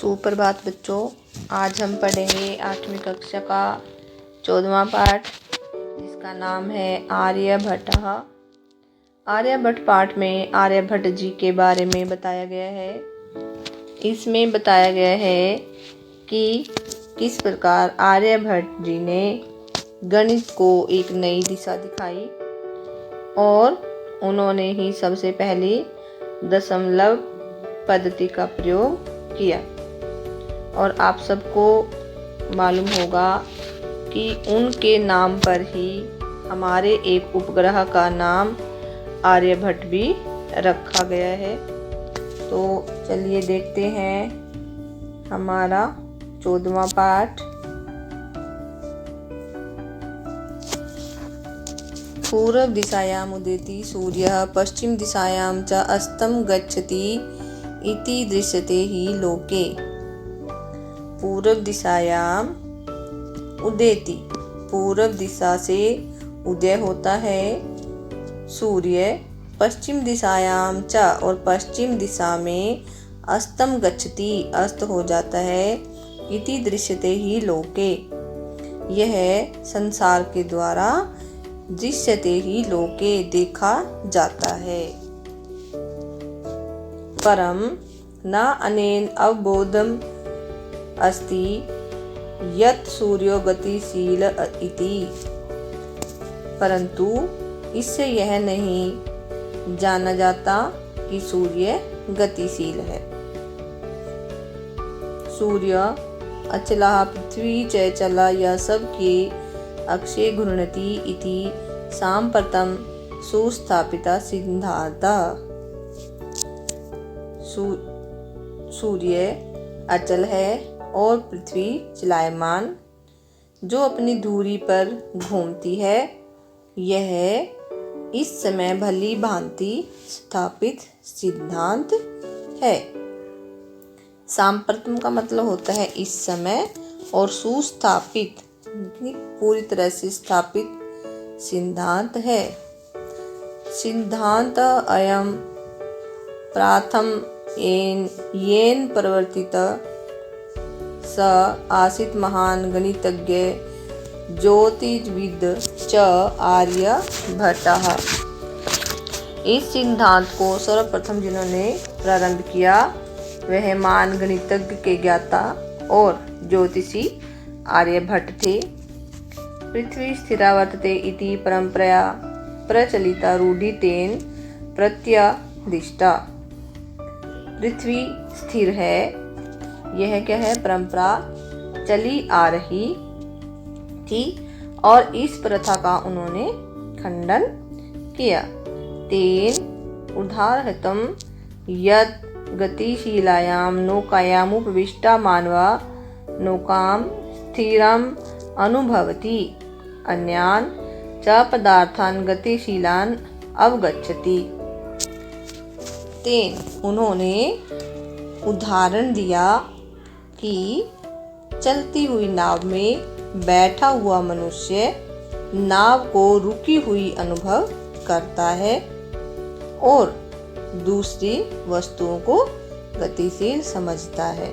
सुप्रभात बच्चों। आज हम पढ़ेंगे 8वीं कक्षा का 14वां पाठ, जिसका नाम है आर्यभट्टः। आर्यभट्ट पाठ में आर्यभट्ट जी के बारे में बताया गया है। इसमें बताया गया है कि किस प्रकार आर्यभट्ट जी ने गणित को एक नई दिशा दिखाई और उन्होंने ही सबसे पहले दशमलव पद्धति का प्रयोग किया। और आप सबको मालूम होगा कि उनके नाम पर ही हमारे एक उपग्रह का नाम आर्यभट्ट भी रखा गया है। तो चलिए देखते हैं हमारा 14वां पाठ। पूर्व दिशायाम उदेति सूर्यः पश्चिम दिशायां च अस्तं गच्छति इति दृश्यते ही लोके। पूर्व दिशायाम उदेति, पूर्व दिशा से उदय होता है सूर्य, पश्चिम दिशायाम च और पश्चिम दिशा में अस्तं गच्छति अस्त हो जाता है, इति दृश्यते ही लोके यह संसार के द्वारा दृश्यते ही लोके देखा जाता है। परम न अनेन अवबोधम अस्ति यत् सूर्यो गतिशील इति, परंतु इससे यह नहीं जाना जाता कि सूर्य गतिशील है। सूर्य अचलः पृथ्वी च चला, यह सब के अक्षय घूर्णति इति सांप्रतम सुस्थापिता सिद्धान्तः। सूर्य अचल है और पृथ्वी चलायमान, जो अपनी धुरी पर घूमती है। यह इस समय भली भांति स्थापित सिद्धांत है। सांप्रतम का मतलब होता है इस समय, और सुस्थापित पूरी तरह से स्थापित सिद्धांत है। सिद्धांत अयम प्रथम येन प्रवर्तित स आसीत् महान गणितज्ञ ज्योतिर्विद च आर्यभट्टः। इस सिद्धांत को सर्वप्रथम जिन्होंने प्रारंभ किया वह महान गणितज्ञ के ज्ञाता और ज्योतिषी आर्यभट्ट थे। पृथ्वी स्थिरा वर्तते इति परंपरा प्रचलिता रूढ़ितेन प्रत्यधिष्ठा। पृथ्वी स्थिर है, यह क्या है, परंपरा चली आ रही थी और इस प्रथा का उन्होंने खंडन किया। तेन उदाहरणं यत् गतिशीलायां नौकायाम् उपविष्टा मानवा नौकां स्थिराम् अनुभवति, अन्यान् च पदार्थान् गतिशीलान् अवगच्छति। तेन उन्होंने उदाहरण दिया कि चलती हुई नाव में बैठा हुआ मनुष्य नाव को रुकी हुई अनुभव करता है और दूसरी वस्तुओं को गतिशील समझता है।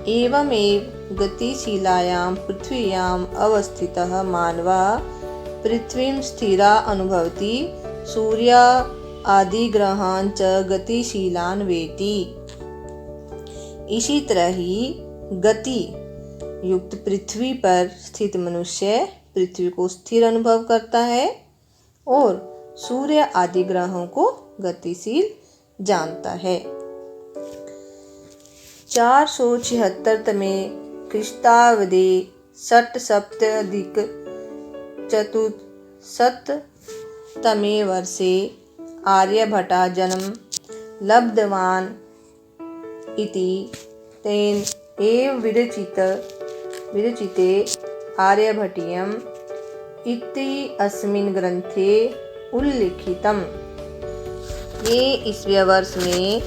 एवमेव गतिशीलायां पृथ्व्याम् अवस्थितः मानवः पृथ्वीं स्थिरा अनुभवति, सूर्य आदि ग्रहान् च गतिशीलान् वेति। इसी तरह ही गति युक्त पृथ्वी पर स्थित मनुष्य पृथ्वी को स्थिर अनुभव करता है और सूर्य आदि ग्रहों को गतिशील जानता है। 476 ख्रीष्टाब्दे षट्सप्तत्यधिक चतुःशततमे वर्षे आर्यभट्टः जन्म लब्धवान् इति तेन एव विरचिते आर्यभट्टीयम् इति अस्मिन् ग्रन्थे उल्लिखितम्। ये ईस्वी वर्ष में,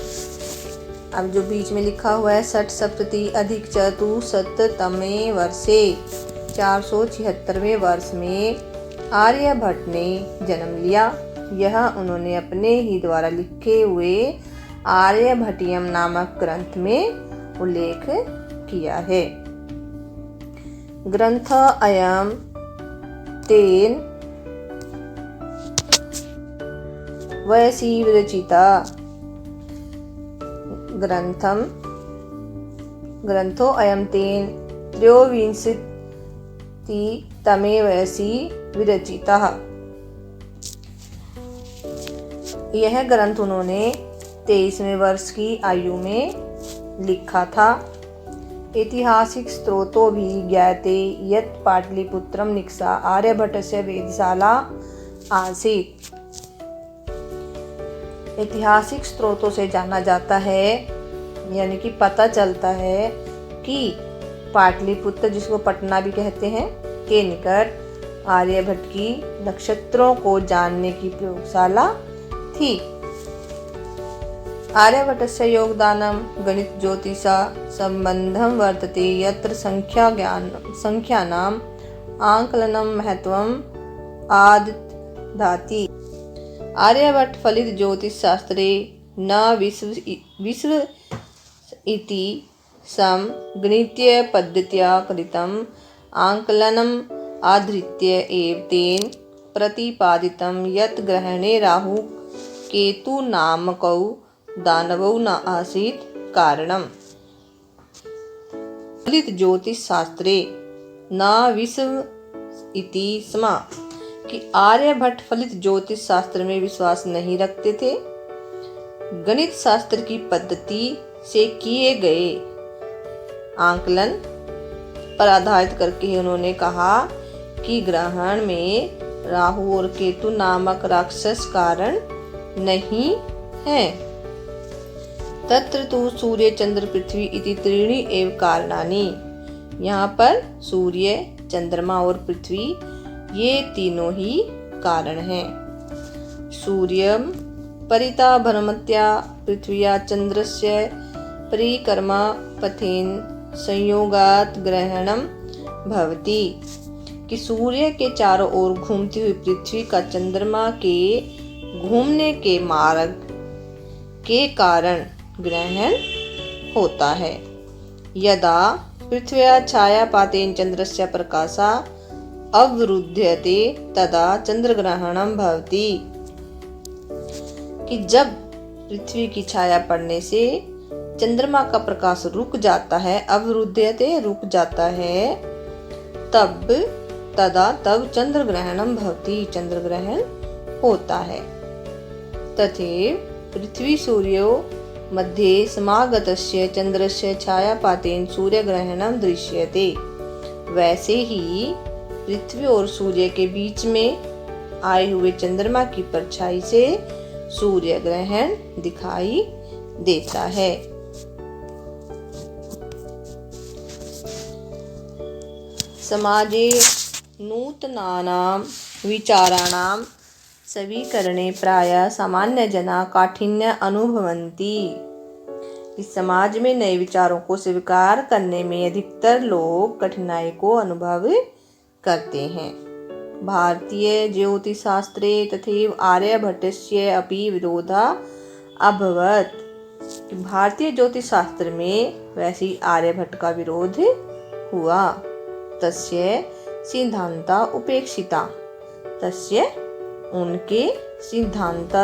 अब जो बीच में लिखा हुआ है 670 अधिक चतुःशततमे वर्षे, 476वें वर्ष में आर्यभट्ट ने जन्म लिया। यह उन्होंने अपने ही द्वारा लिखे हुए आर्यभट्टीयम नामक ग्रंथ में उल्लेख किया है। ग्रंथ अयम तेन वयसि विरचिता। ग्रंथो अयम तेन त्रयोविंशतितमे वयसि विरचिता। यह ग्रंथ उन्होंने 23वें वर्ष की आयु में लिखा था। ऐतिहासिक स्रोतों भी ज्ञायते यत् पाटलिपुत्रम निक्सा आर्यभट्टस्य वेधशाला आसीत्। ऐतिहासिक स्रोतों से जाना जाता है, यानी कि पता चलता है कि पाटलिपुत्र, जिसको पटना भी कहते हैं, के निकट आर्यभट्ट की नक्षत्रों को जानने की प्रयोगशाला थी। आर्यभट्टस्य योगदानं गणित ज्योतिषा संबंधं वर्तते यत्र संख्यानाम् आकलनं महत्वम् आदधाति। आर्यभट्ट फलित ज्योतिष शास्त्रे न विश्व इति सम गणितीय पद्धत्या कृतम् आकलनम् आधृत्य एव तेन प्रतिपादितं यत् ग्रहणे राहु केतु नामकौ दानवौ न आसीत् कारणम्। फलित ज्योतिष शास्त्रे न विश्व इति स्म कि आर्यभट्ट फलित ज्योतिष शास्त्र में विश्वास नहीं रखते थे। गणित शास्त्र की पद्धति से किए गए आकलन पर आधारित करके ही उन्होंने कहा कि ग्रहण में राहु और केतु नामक राक्षस कारण नहीं है। तत्र तु सूर्य चंद्र पृथ्वी इति त्रीणि एव कारणानि। यहाँ पर सूर्य, चंद्रमा और पृथ्वी, ये तीनों ही कारण हैं। सूर्यं परिता भ्रमत्या पृथ्व्या चंद्रस्य परिक्रमा पथेन संयोगात् ग्रहणं भवति। कि सूर्य के चारों ओर घूमती हुई पृथ्वी का चंद्रमा के घूमने के मार्ग के कारण ग्रहण होता है। यदा पृथ्व्या छायापातेन चंद्रस्य प्रकाशा अवरुध्यते तदा चंद्रग्रहणं भवति। कि जब पृथ्वी की छाया पड़ने से चंद्रमा का प्रकाश रुक जाता है, अवरुध्यते रुक जाता है, तब चंद्रग्रहणं भवति, चंद्रग्रहण होता है। तथैव पृथ्वी सूर्यो मध्ये समागतस्य चंद्रस्य छायापातेन सूर्यग्रहणं दृश्यते। वैसे ही पृथ्वी और सूर्य के बीच में आए हुए चंद्रमा की परछाई से सूर्य ग्रहण दिखाई देता है। समाजे नूतनानां विचाराणां स्वीकरणे प्रायः सामान्य जना काठिन्य अनुभवन्ति। इस समाज में नए विचारों को स्वीकार करने में अधिकतर लोग कठिनाई को अनुभव करते हैं। भारतीय ज्योतिषशास्त्रे तथैव आर्यभट्टस्य अपि विरोधः अभवत्। भारतीय ज्योतिष शास्त्र में वैसी आर्यभट्ट का विरोध हुआ। तस्य सिद्धांता उपेक्षिता। तस्य उनके सिद्धांत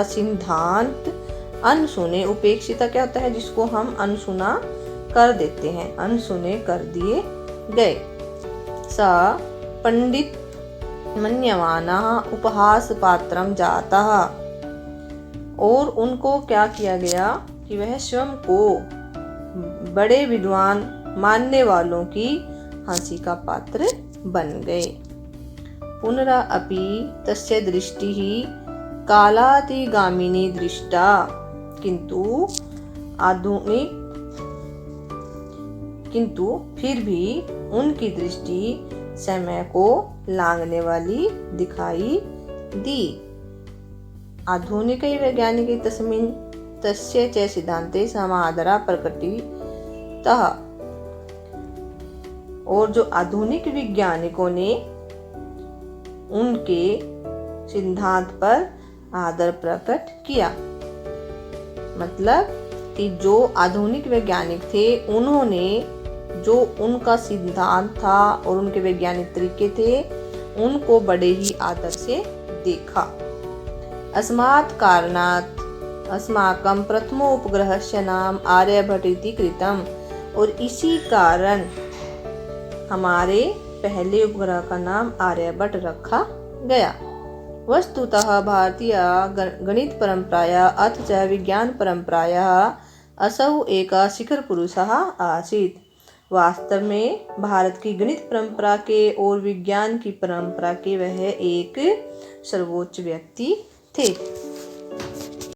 अनसुने। उपेक्षिता क्या होता है? जिसको हम अनसुना कर देते हैं, अनसुने कर दिए गए। स पंडित मन्यमानः उपहास पात्रम जातः। और उनको क्या किया गया कि वह स्वयं को बड़े विद्वान मानने वालों की हंसी का पात्र बन गए। पुनरा अपि तस्य दृष्टिः कालातिगामिनी दृष्टा। किंतु फिर भी उनकी दृष्टि समय को लांघने वाली दिखाई दी। आधुनिक वैज्ञानिक तस्मिन् तस्य च सिद्धान्ते समादरा प्रकटितः। और जो आधुनिक वैज्ञानिकों ने उनके सिद्धांत पर आदर प्रकट किया। मतलब कि जो आधुनिक वैज्ञानिक थे उन्होंने जो उनका सिद्धांत था और उनके वैज्ञानिक तरीके थे उनको बड़े ही आदर से देखा। अस्मात् कारणात् अस्माकं प्रथमो उपग्रहस्य नाम आर्यभट्ट इति कृतम्। और इसी कारण हमारे पहले उपग्रह का नाम आर्यभट्ट रखा गया। वस्तुतः भारतीय गणित परंपरायाः अथ च विज्ञान परंपरायाः असौ एकः शिखर पुरुषः आसीत्। वास्तव में भारत की गणित परंपरा के और विज्ञान की परंपरा के वह एक सर्वोच्च व्यक्ति थे।